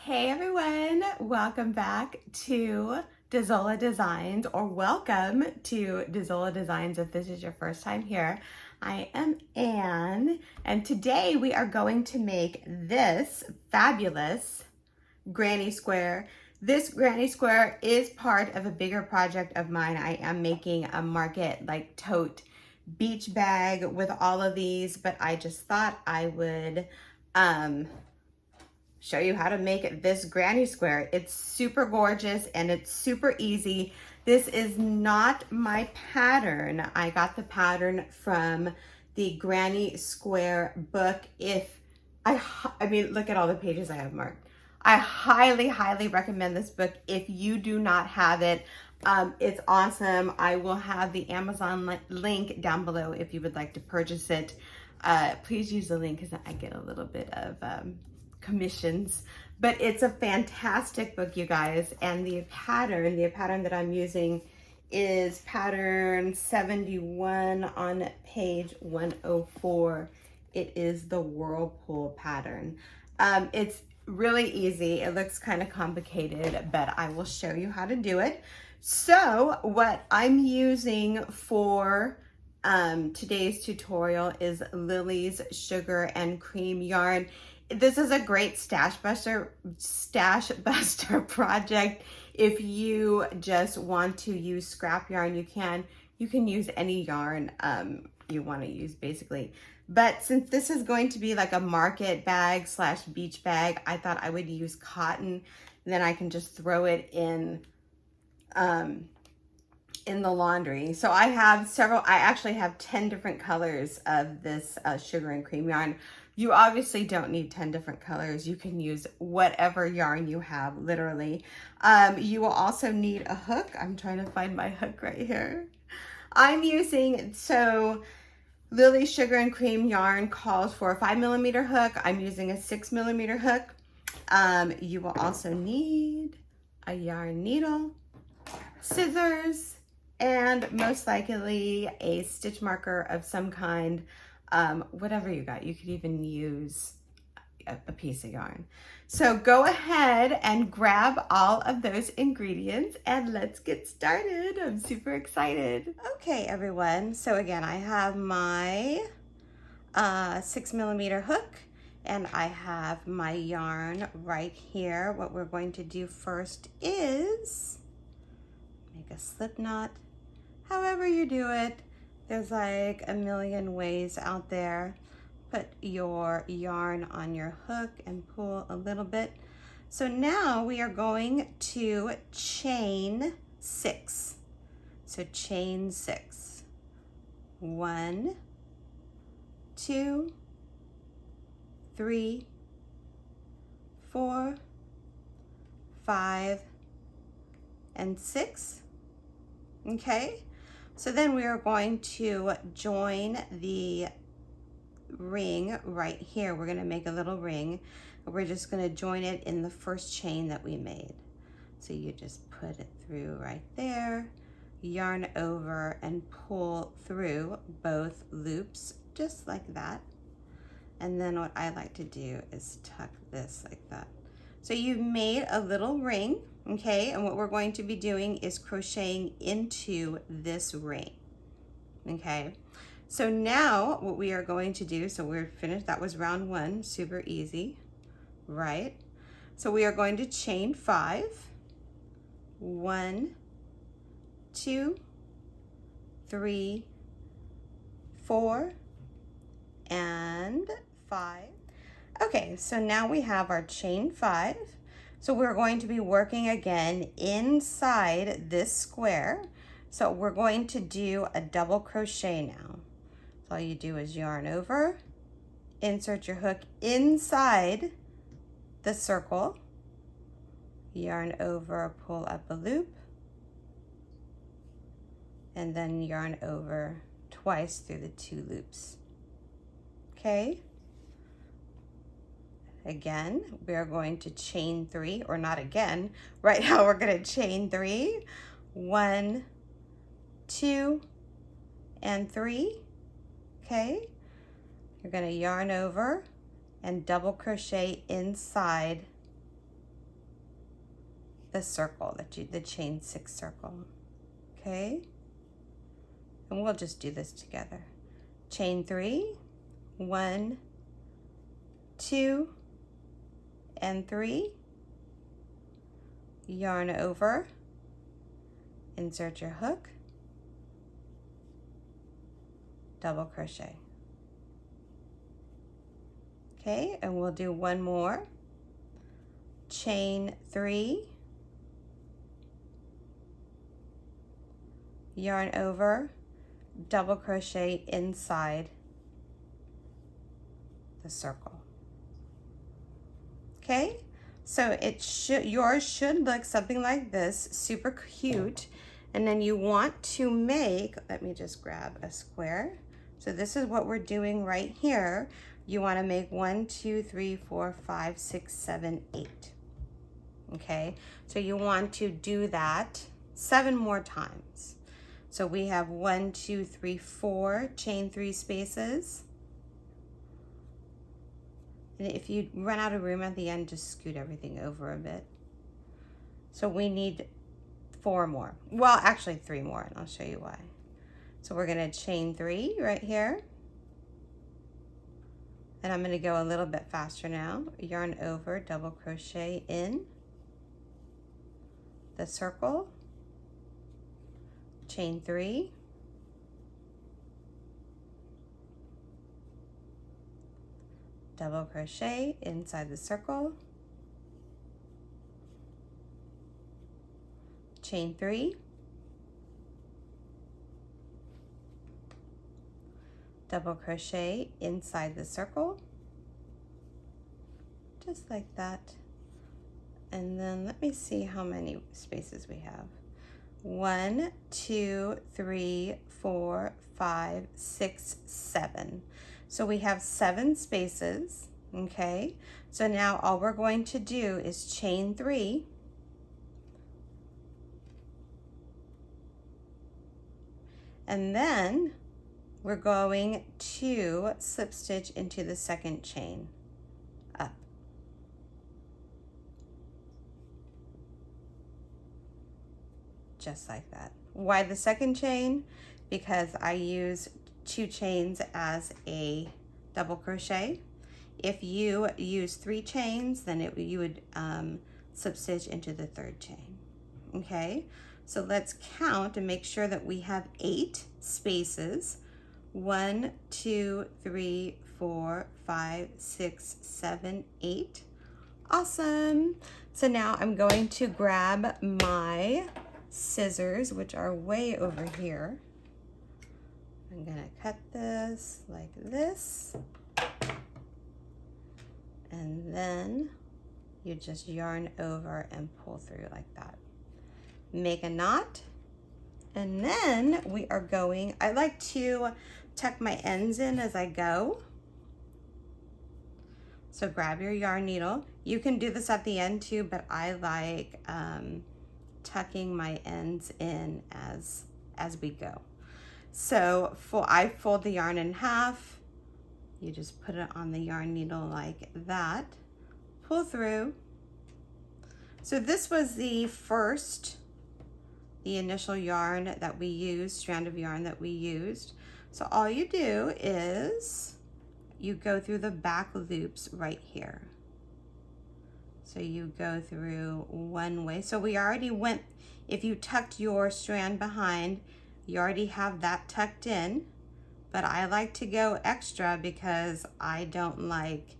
Hey everyone, welcome back to Dezola Designs, or welcome to Dezola Designs if this is your first time here. I am Anne, and today we are going to make this fabulous granny square. This granny square is part of a bigger project of mine. I am making a market like tote beach bag with all of these, but I just thought I would show you how to make this granny square. It's super gorgeous and it's super easy. This is not my pattern. I got the pattern from the Granny Square book. I mean, look at all the pages I have marked. I highly recommend this book if you do not have it. It's awesome. I will have the Amazon link down below if you would like to purchase it. Please use the link because I get a little bit of commissions, but it's a fantastic book, you guys. And the pattern that I'm using is pattern 71 on page 104. It is the whirlpool pattern. It's really easy. It looks kind of complicated, but I will show you how to do it. So what I'm using for today's tutorial is Lily's Sugar and Cream yarn. This is a great stash buster project. If you just want to use scrap yarn, you can use any yarn you want to use basically. But since this is going to be like a market bag slash beach bag, I thought I would use cotton. Then I can just throw it in the laundry. So I actually have 10 different colors of this sugar and cream yarn. You obviously don't need 10 different colors. You can use whatever yarn you have, literally. You will also need a hook. I'm trying to find my hook right here. So Lily Sugar and Cream yarn calls for a 5mm hook. I'm using a 6mm hook. You will also need a yarn needle, scissors, and most likely a stitch marker of some kind. Whatever you got. You could even use a piece of yarn. So go ahead and grab all of those ingredients and let's get started. I'm super excited. Okay, everyone. So again, I have my 6mm hook and I have my yarn right here. What we're going to do first is make a slip knot. However you do it, there's like a million ways out there. Put your yarn on your hook and pull a little bit. So now we are going to chain 6. So chain 6. 1, 2, 3, 4, 5, and 6. Okay. So then we are going to join the ring right here. We're going to make a little ring. We're just going to join it in the first chain that we made. So you just put it through right there, yarn over and pull through both loops just like that. And then what I like to do is tuck this like that. So you've made a little ring. Okay, and what we're going to be doing is crocheting into this ring. Okay, so now what we are going to do, so we're finished, that was round 1, super easy, right? So we are going to chain 5. 1, 2, 3, 4, and 5. Okay, so now we have our chain 5. So we're going to be working again inside this square. So we're going to do a double crochet now. So all you do is yarn over, insert your hook inside the circle, yarn over, pull up a loop, and then yarn over twice through the 2 loops. Okay? Again, we are going to chain 3, or not again, right now we're going to chain 3. 1, 2, and 3. Okay, you're going to yarn over and double crochet inside the circle, the chain 6 circle, okay? And we'll just do this together. Chain 3, 1, 2, and 3, yarn over, insert your hook, double crochet. Okay, and we'll do one more. Chain 3, yarn over, double crochet inside the circle. Okay, so yours should look something like this, super cute. And then you want to make, let me just grab a square. So this is what we're doing right here. You want to make 1, 2, 3, 4, 5, 6, 7, 8. Okay, so you want to do that 7 more times. So we have 1, 2, 3, 4, chain 3 spaces. And if you run out of room at the end, just scoot everything over a bit. So we need 4 more. Well, actually 3 more, and I'll show you why. So we're gonna chain 3 right here. And I'm gonna go a little bit faster now. Yarn over, double crochet in the circle, chain 3, double crochet inside the circle, chain 3, double crochet inside the circle, just like that. And then let me see how many spaces we have. 1, 2, 3, 4, 5, 6, 7. So we have 7 spaces, okay? So now all we're going to do is chain 3, and then we're going to slip stitch into the second chain up. Just like that. Why the second chain? Because I use 2 chains as a double crochet. If you use 3 chains, then you would slip stitch into the 3rd chain. Okay, so let's count and make sure that we have 8 spaces. 1, 2, 3, 4, 5, 6, 7, 8. Awesome. So now I'm going to grab my scissors, which are way over here. I'm gonna cut this like this, and then you just yarn over and pull through like that. Make a knot, and then we are going, I like to tuck my ends in as I go. So grab your yarn needle. You can do this at the end too, but I like tucking my ends in as we go. So I fold the yarn in half. You just put it on the yarn needle like that. Pull through. So this was the initial yarn that we used, strand of yarn that we used. So all you do is you go through the back loops right here. So you go through one way. So we already went, if you tucked your strand behind, you already have that tucked in, but I like to go extra because I don't like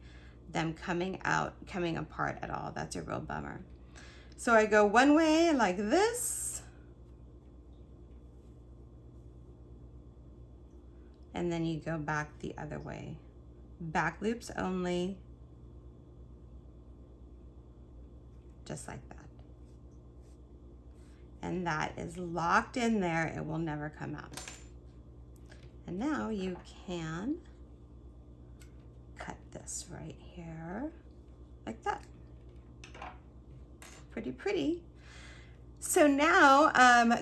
them coming apart at all. That's a real bummer. So I go one way like this, and then you go back the other way. Back loops only, just like that. And that is locked in there. It will never come out. And now you can cut this right here like that. Pretty pretty. So now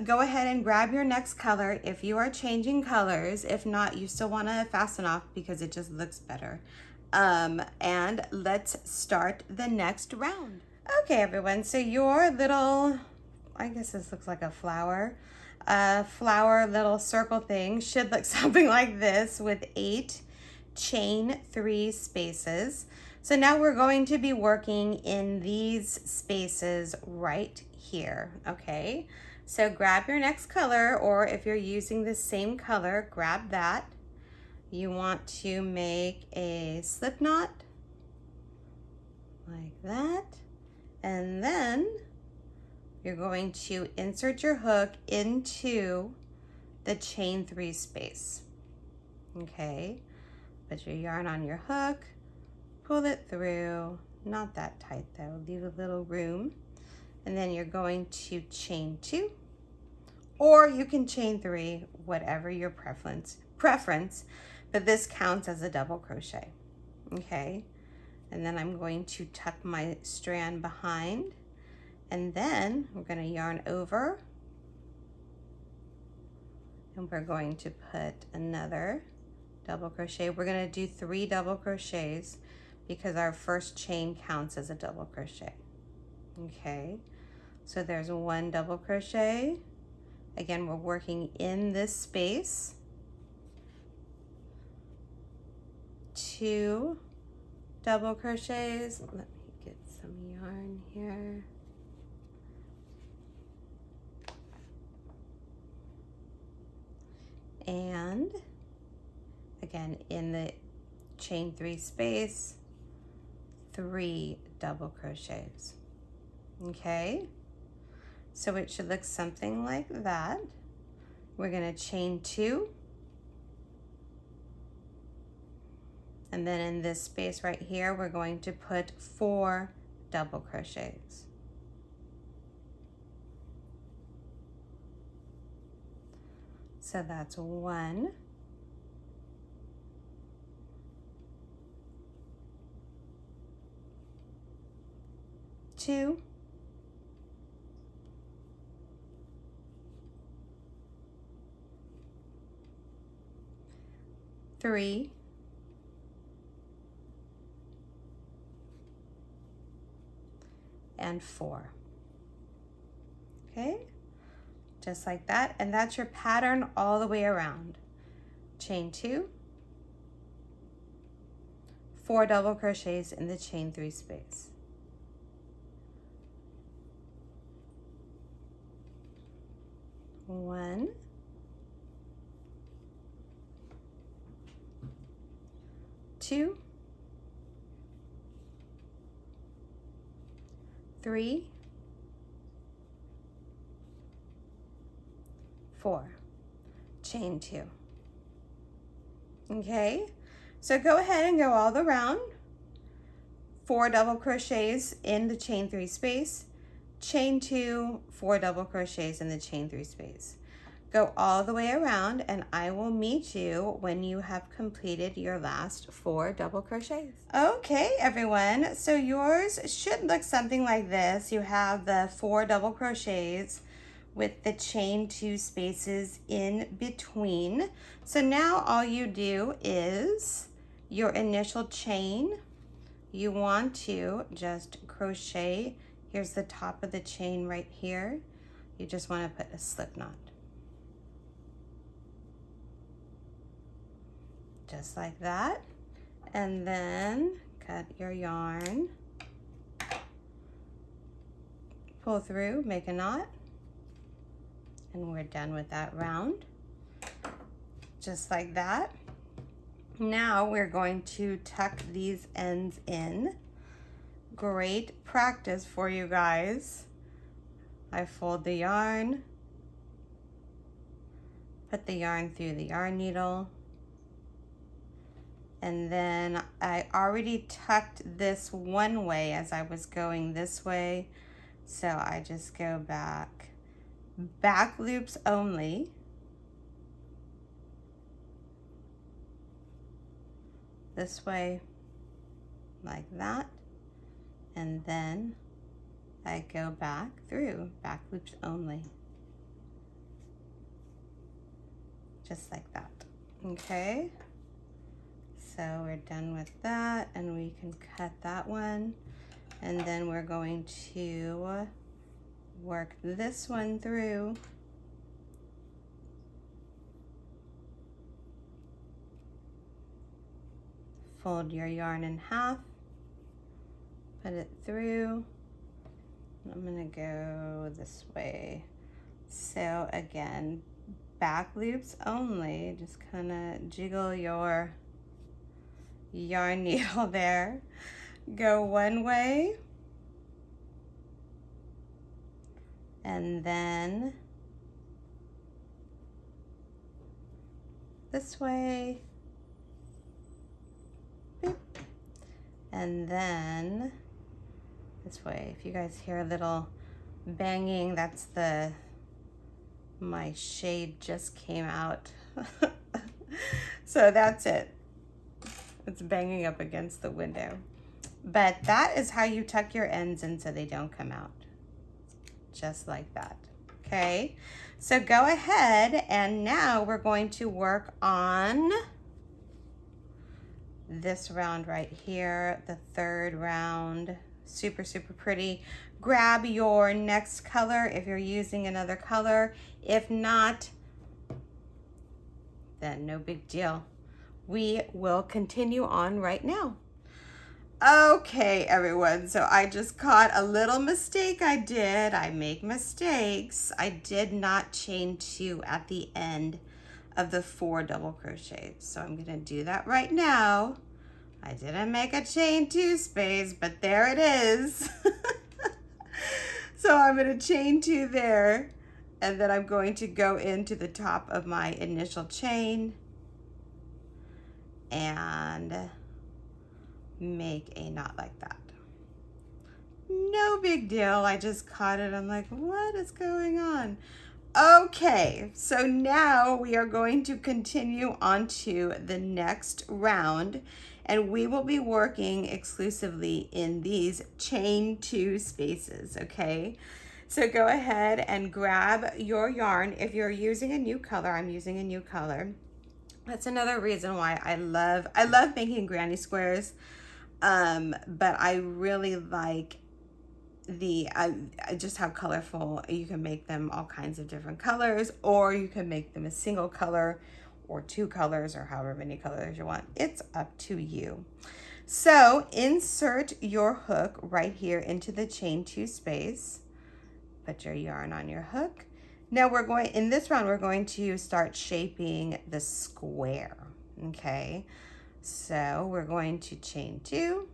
go ahead and grab your next color if you are changing colors. If not, you still want to fasten off because it just looks better. And let's start the next round. Okay, everyone, so your little, I guess this looks like a flower little circle thing should look something like this with 8 chain 3 spaces. So now we're going to be working in these spaces right here, okay? So grab your next color, or if you're using the same color, grab that. You want to make a slip knot like that, and then you're going to insert your hook into the chain 3 space. Okay, put your yarn on your hook, pull it through, not that tight though, leave a little room, and then you're going to chain 2, or you can chain 3, whatever your preference, but this counts as a double crochet. Okay, and then I'm going to tuck my strand behind, and then we're going to yarn over, and we're going to put another double crochet. We're going to do 3 double crochets because our first chain counts as a double crochet. Okay, so there's 1 double crochet. Again, we're working in this space. 2 double crochets. Let me get some yarn here. And again, in the chain 3 space, 3 double crochets. Okay, so it should look something like that. We're going to chain 2, and then in this space right here, we're going to put 4 double crochets. So that's 1, 2, 3, and 4. Okay, just like that, and that's your pattern all the way around. Chain 2, 4 double crochets in the chain 3 space. One, 2, 3, 4, chain 2. Okay, so go ahead and go all the round. 4 double crochets in the chain 3 space, chain 2, 4 double crochets in the chain 3 space. Go all the way around, and I will meet you when you have completed your last 4 double crochets. Okay, everyone, so yours should look something like this. You have the 4 double crochets with the chain 2 spaces in between. So now all you do is your initial chain. You want to just crochet. Here's the top of the chain right here. You just want to put a slip knot. Just like that. And then cut your yarn, pull through, make a knot, and we're done with that round. Just like that. Now we're going to tuck these ends in. Great practice for you guys. I fold the yarn, put the yarn through the yarn needle, and then I already tucked this one way as I was going this way, so I just go back loops only. This way, like that, and then I go back through, back loops only, just like that. Okay, so we're done with that, and we can cut that one, And then we're going to work this one through. Fold your yarn in half, put it through. I'm gonna go this way. So again, back loops only, just kind of jiggle your yarn needle there. Go one way, and then this way, beep, and then this way. If you guys hear a little banging, that's my shade just came out. So that's it. It's banging up against the window. But that is how you tuck your ends in so they don't come out. Just like that. Okay, so go ahead, and now we're going to work on this round right here, the third round. Super, super pretty. Grab your next color if you're using another color. If not, then no big deal. We will continue on right now. Okay, everyone, so I just caught a little mistake I did. I make mistakes. I did not chain 2 at the end of the 4 double crochets. So I'm gonna do that right now. I didn't make a chain 2 space, but there it is. So I'm gonna chain 2 there, and then I'm going to go into the top of my initial chain and make a knot like that. No big deal. I just caught it. I'm like, what is going on? Okay, so now we are going to continue on to the next round, and we will be working exclusively in these chain 2 spaces, okay? So go ahead and grab your yarn. If you're using a new color, I'm using a new color. That's another reason why I love making granny squares, but I really like just how colorful. You can make them all kinds of different colors, or you can make them a single color or 2 colors, or however many colors you want. It's up to you. So insert your hook right here into the chain 2 space. Put your yarn on your hook. Now in this round, we're going to start shaping the square, okay? So we're going to chain 2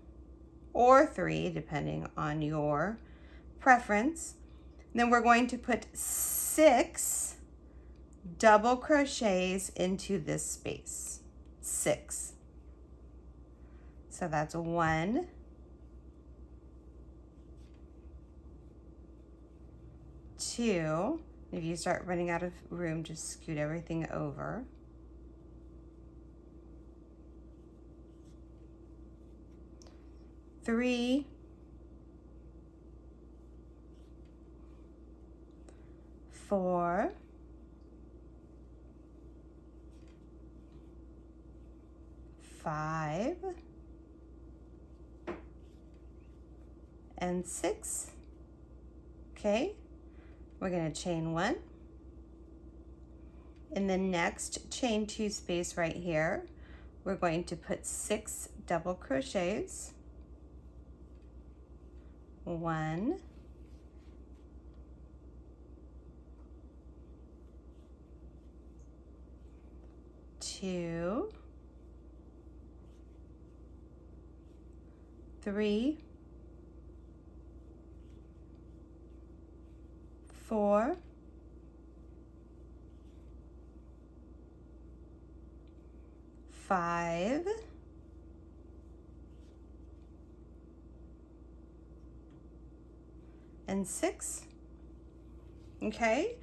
or 3, depending on your preference. Then we're going to put 6 double crochets into this space, 6. So that's 1, 2. If you start running out of room, just scoot everything over. 3, 4, 5, and 6. Okay, we're going to chain 1. In the next chain 2 space right here, we're going to put 6 double crochets. 1, 2, 3, 4, 5, and 6. Okay,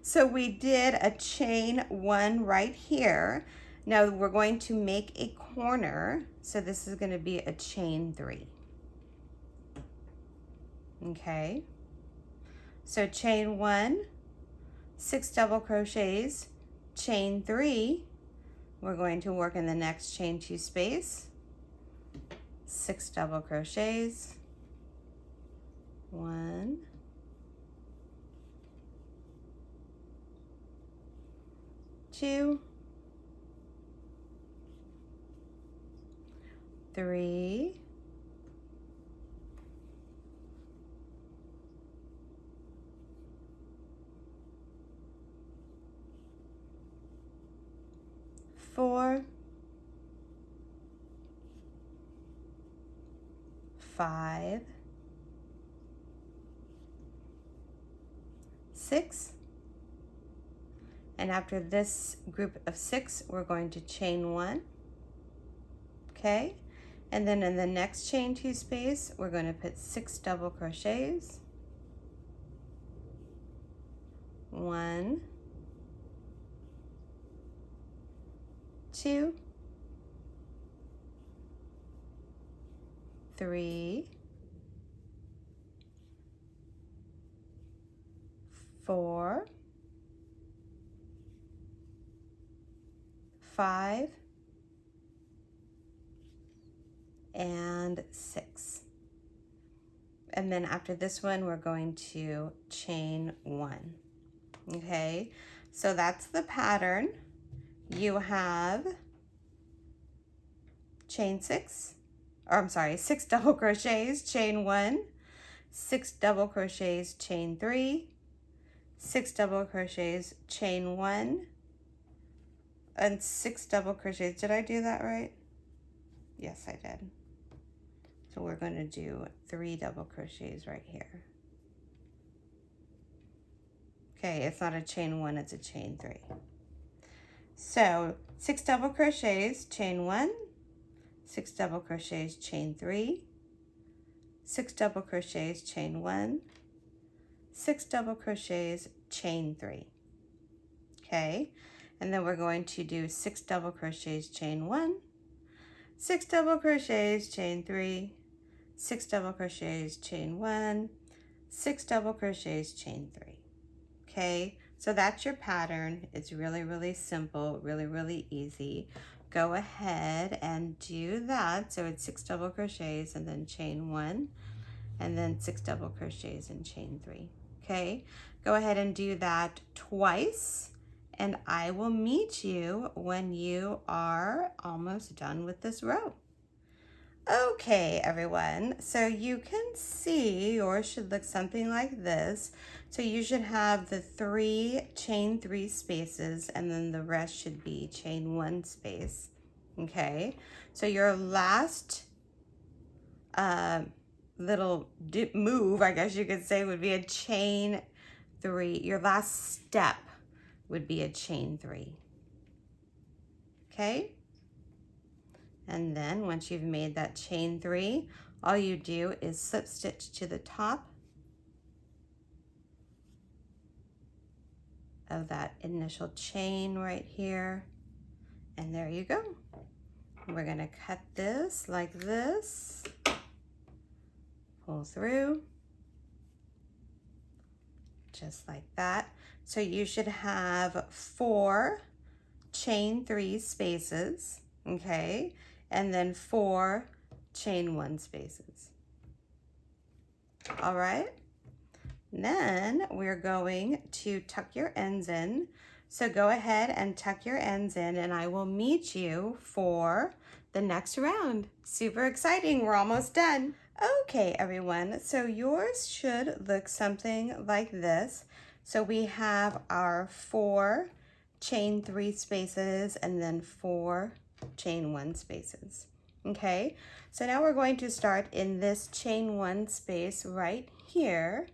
so we did a chain 1 right here. Now we're going to make a corner, so this is going to be a chain 3. Okay, so chain 1, 6 double crochets, chain 3. We're going to work in the next chain 2 space, 6 double crochets, 1, 2, 3, 4, 5, 6, and after this group of 6, we're going to chain 1, okay? And then in the next chain 2 space, we're going to put 6 double crochets. 1, 2, 3, 4, 5, and 6. And then after this one, we're going to chain 1. Okay, so that's the pattern. You have chain 6, or I'm sorry, 6 double crochets, chain 1, 6 double crochets, chain 3, 6 double crochets, chain 1, and 6 double crochets. Did I do that right? Yes, I did. So we're going to do 3 double crochets right here. Okay, it's not a chain 1, it's a chain 3. So 6 double crochets, chain 1, 6 double crochets, chain 3, 6 double crochets, chain 1, 6 double crochets, chain 3. Okay, and then we're going to do 6 double crochets, chain 1, 6 double crochets, chain 3, 6 double crochets, chain 1, 6 double crochets, chain 3. Okay, so that's your pattern. It's really, really simple, really, really easy. Go ahead and do that. So it's 6 double crochets and then chain 1, and then 6 double crochets and chain 3. Okay, go ahead and do that twice, and I will meet you when you are almost done with this row. Okay, everyone, so you can see yours should look something like this. So you should have the 3 chain 3 spaces, and then the rest should be chain 1 space. Okay, so your last little move, I guess you could say, would be a chain 3. Your last step would be a chain 3. Okay, and then once you've made that chain 3, all you do is slip stitch to the top of that initial chain right here, and there you go. We're going to cut this like this, pull through just like that. So you should have 4 chain 3 spaces, okay, and then 4 chain 1 spaces. All right, then we're going to tuck your ends in. So go ahead and tuck your ends in, and I will meet you for the next round. Super exciting, we're almost done. Okay, everyone, so yours should look something like this. So we have our 4 chain 3 spaces and then 4 chain 1 spaces. Okay, so now we're going to start in this chain 1 space right here.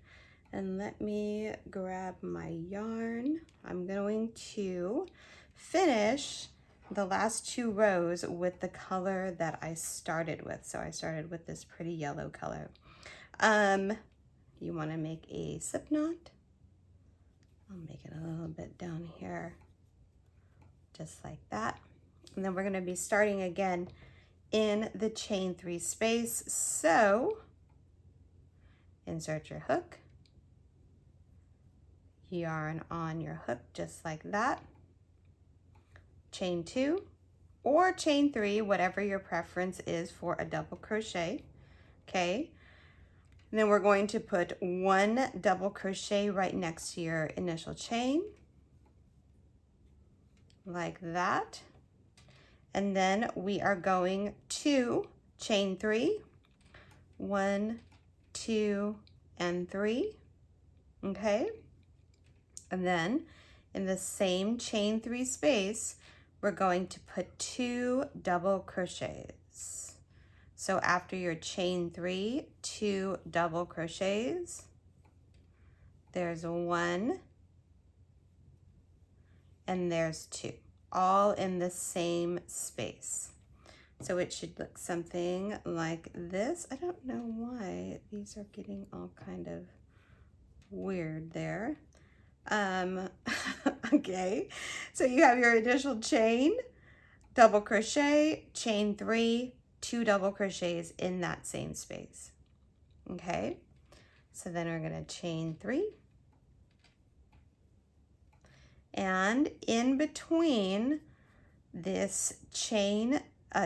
And let me grab my yarn. I'm going to finish the last 2 rows with the color that I started with. So I started with this pretty yellow color. You want to make a slip knot. I'll make it a little bit down here, just like that. And then we're going to be starting again in the chain 3 space. So insert your hook, yarn on your hook just like that, chain 2 or chain 3, whatever your preference is for a double crochet. Okay, And then we're going to put 1 double crochet right next to your initial chain, like that. And then we are going to chain 3, 1, 2, and 3, okay? And then in the same chain 3 space, we're going to put 2 double crochets. So after your chain 3, 2 double crochets, there's 1, and there's 2, all in the same space. So it should look something like this. I don't know why these are getting all kind of weird there. Okay, so you have your initial chain, double crochet, chain 3, 2 double crochets in that same space. Okay, so then we're going to chain 3. And in between this chain,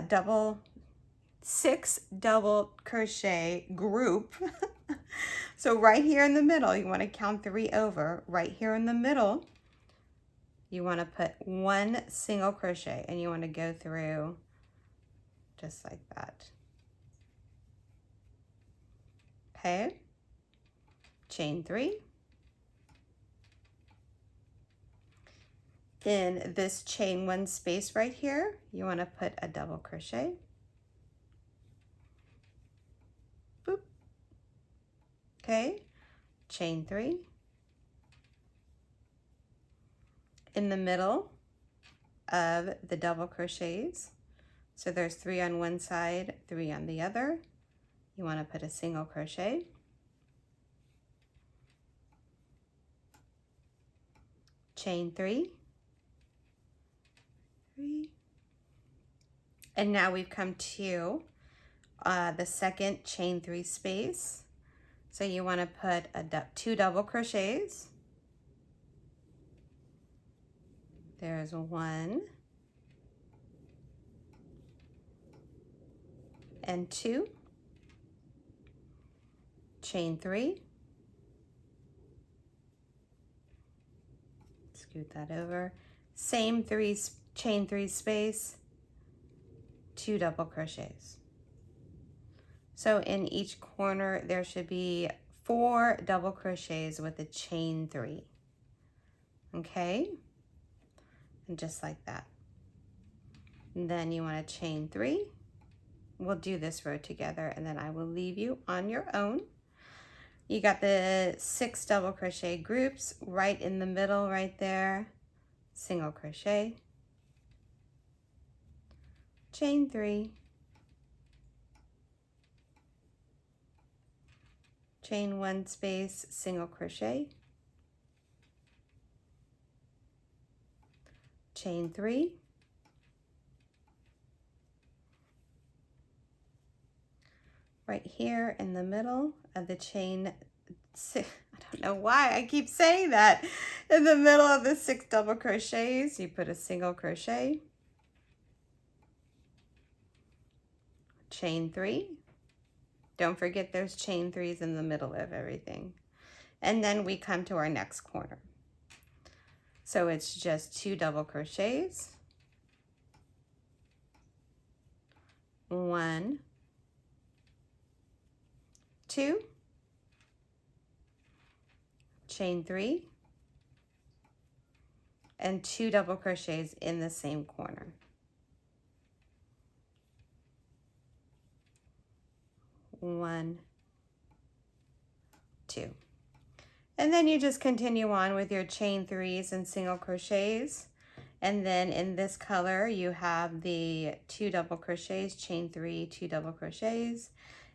double 6 double crochet group. So right here in the middle, you want to count 3 over. Right here in the middle, you want to put 1 single crochet, and you want to go through just like that. Okay, chain 3. In this chain 1 space right here, you want to put a double crochet. Boop. Okay, chain 3. In the middle of the double crochets, so there's 3 on one side, 3 on the other, you want to put a single crochet. Chain 3. 3. And now we've come to the second chain 3 space. So you want to put 2 double crochets. There's 1 and 2. Chain 3. Scoot that over. Same chain 3 space, 2 double crochets. So in each corner there should be 4 double crochets with a chain 3. Okay, and just like that. And then you want to chain 3. We'll do this row together, and then I will leave you on your own. You got the 6 double crochet groups right in the middle right there. Single crochet, chain 3, chain 1 space, single crochet, chain 3, right here in the middle of the chain 6. I don't know why I keep saying that. In the middle of the 6 double crochets, you put a single crochet, chain 3. Don't forget there's chain 3s in the middle of everything. And then we come to our next corner. So it's just 2 double crochets, 1, 2, chain 3, and 2 double crochets in the same corner. 1, 2. And then you just continue on with your chain 3s and single crochets. And then in this color, you have the 2 double crochets, chain 3, 2 double crochets,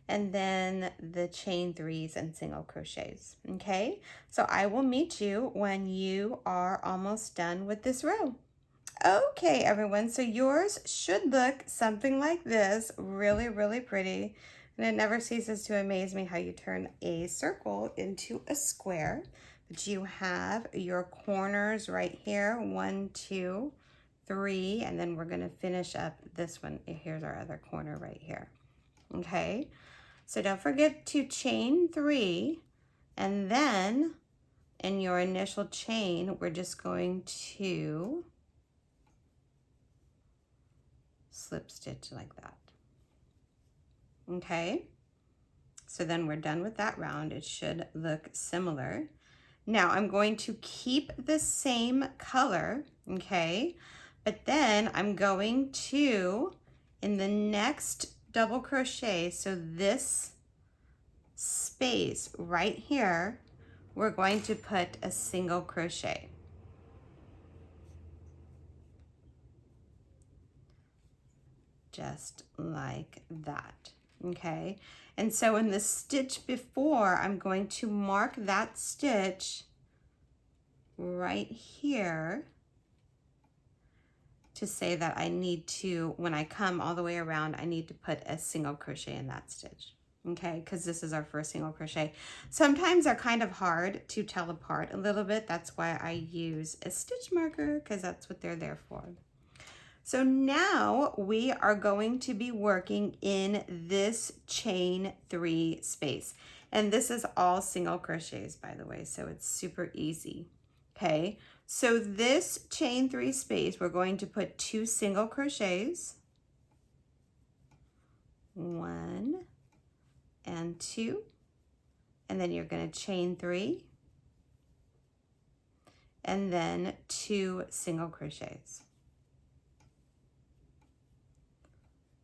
and then the chain 3s and single crochets. Okay, so I will meet you when you are almost done with this row. Okay, everyone, so yours should look something like this. Really, really pretty. And it never ceases to amaze me how you turn a circle into a square. But you have your corners right here, 1, 2, 3, and then we're going to finish up this one. Here's our other corner right here. Okay, So don't forget to chain 3, and then in your initial chain, we're just going to slip stitch like that. Okay, so then we're done with that round. It should look similar. Now I'm going to keep the same color, okay, but then I'm going to, in the next double crochet, so this space right here, we're going to put a single crochet. Just like that. Okay, and so in the stitch before, I'm going to mark that stitch right here to say that I need to, when I come all the way around, I need to put a single crochet in that stitch. Okay, because this is our first single crochet. Sometimes they're kind of hard to tell apart a little bit. That's why I use a stitch marker, because that's what they're there for. So now we are going to be working in this chain 3 space. And this is all single crochets, by the way, so it's super easy. Okay, so this chain 3 space, we're going to put 2 single crochets. 1 and 2. And then you're going to chain 3. And then 2 single crochets.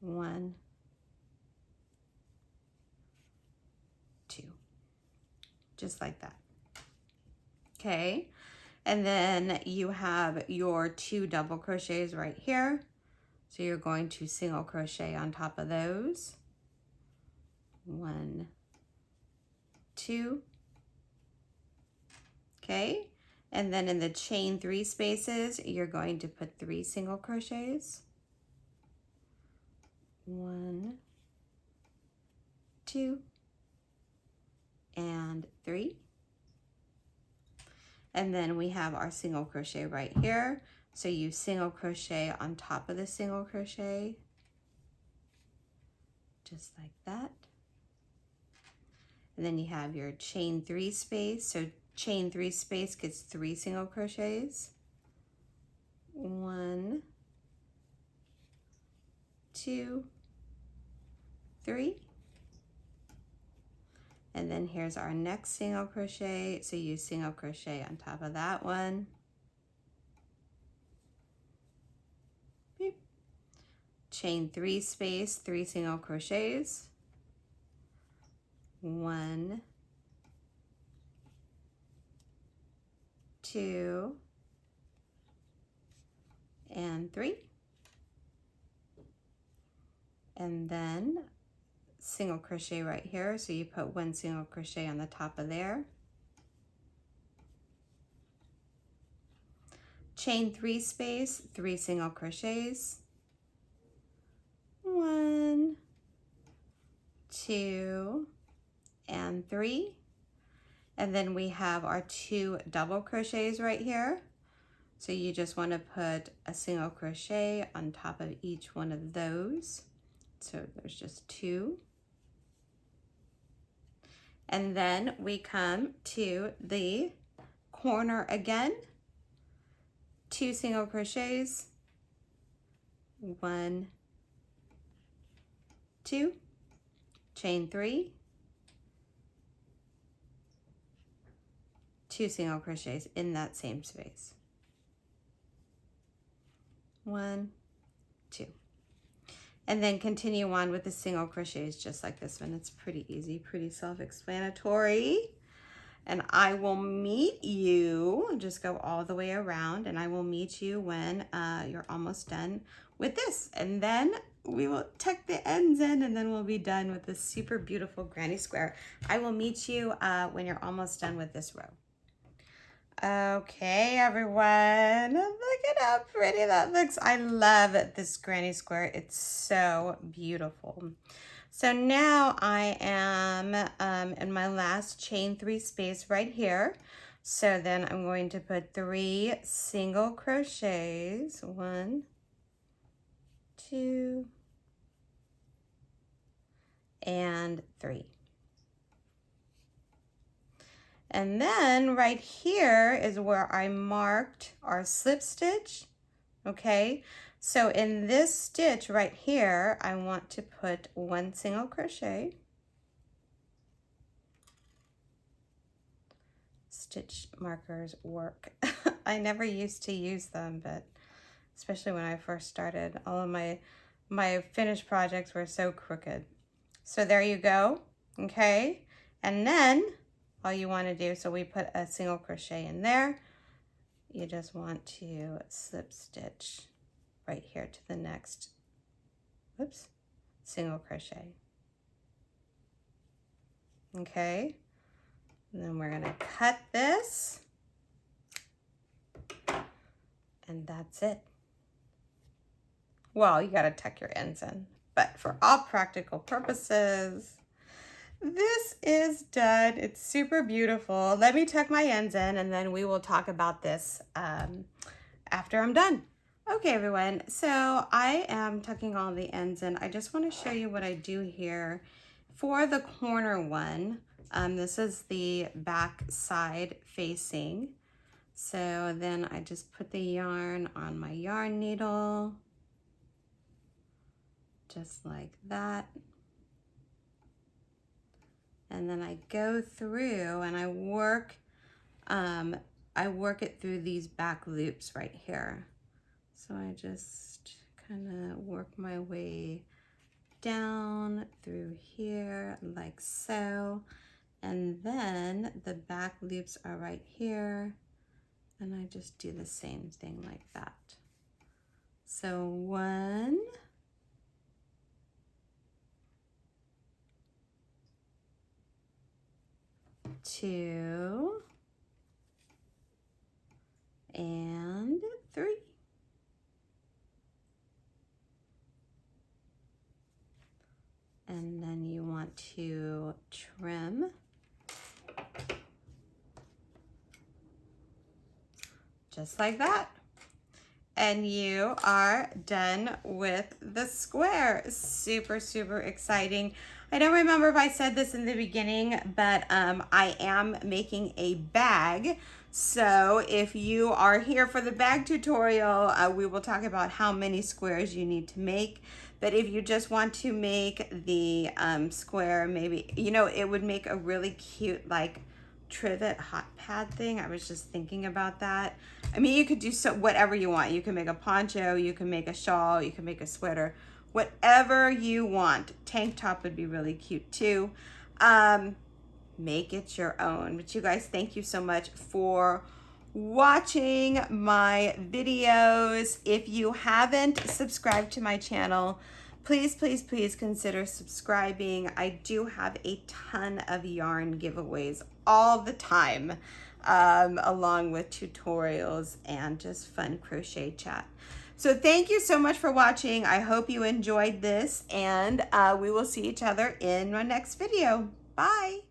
1, 2, just like that. Okay, and then you have your 2 double crochets right here. So you're going to single crochet on top of those. 1, 2. Okay, and then in the chain 3 spaces, you're going to put 3 single crochets. 1, 2, and 3. And then we have our single crochet right here. So you single crochet on top of the single crochet, just like that. And then you have your chain 3 space. So chain 3 space gets 3 single crochets. 1, 2, 3. And then here's our next single crochet. So you single crochet on top of that one. Beep. Chain 3 space, 3 single crochets. 1, 2, and 3. And then single crochet right here, so you put 1 single crochet on the top of there. Chain 3 space, 3 single crochets. 1, 2, and 3. And then we have our 2 double crochets right here. So you just want to put a single crochet on top of each one of those. So there's just 2. And then we come to the corner again, 2 single crochets, 1, 2, chain 3, 2 single crochets in that same space. 1, 2. And then continue on with the single crochets just like this one. It's pretty easy, pretty self-explanatory. And I will meet you, just go all the way around, and I will meet you when you're almost done with this. And then we will tuck the ends in, and then we'll be done with this super beautiful granny square. I will meet you when you're almost done with this row. Okay, everyone, look at how pretty that looks. I love this granny square. It's so beautiful. So now I am in my last chain 3 space right here. So then I'm going to put 3 single crochets. 1, 2, and 3. And then right here is where I marked our slip stitch, okay? So in this stitch right here, I want to put 1 single crochet. Stitch markers work. I never used to use them, but especially when I first started, all of my finished projects were so crooked. So there you go, okay? And then all you want to do, so we put a single crochet in there. You just want to slip stitch right here to the next, whoops, single crochet. Okay, and then we're gonna cut this, and that's it. Well, you gotta tuck your ends in, but for all practical purposes, this is done. It's super beautiful. Let me tuck my ends in and then we will talk about this after I'm done. Okay, everyone, so I am tucking all the ends in. I just want to show you what I do here. For the corner one, this is the back side facing. So then I just put the yarn on my yarn needle, just like that. And then I go through and I work it through these back loops right here. So I just kind of work my way down through here like so. And then the back loops are right here. And I just do the same thing like that. So 1, 2, and 3. And then you want to trim just like that. And you are done with the square. Super, super exciting. I don't remember if I said this in the beginning, but I am making a bag. So if you are here for the bag tutorial, we will talk about how many squares you need to make. But if you just want to make the square, maybe, you know, it would make a really cute, like, trivet hot pad thing. I was just thinking about that. I mean, you could do so whatever you want. You can make a poncho, you can make a shawl, you can make a sweater, whatever you want. Tank top would be really cute too. Make it your own. But you guys, thank you so much for watching my videos. If you haven't subscribed to my channel, please, please, please consider subscribing. I do have a ton of yarn giveaways all the time, along with tutorials and just fun crochet chat. So thank you so much for watching. I hope you enjoyed this, and we will see each other in my next video. Bye.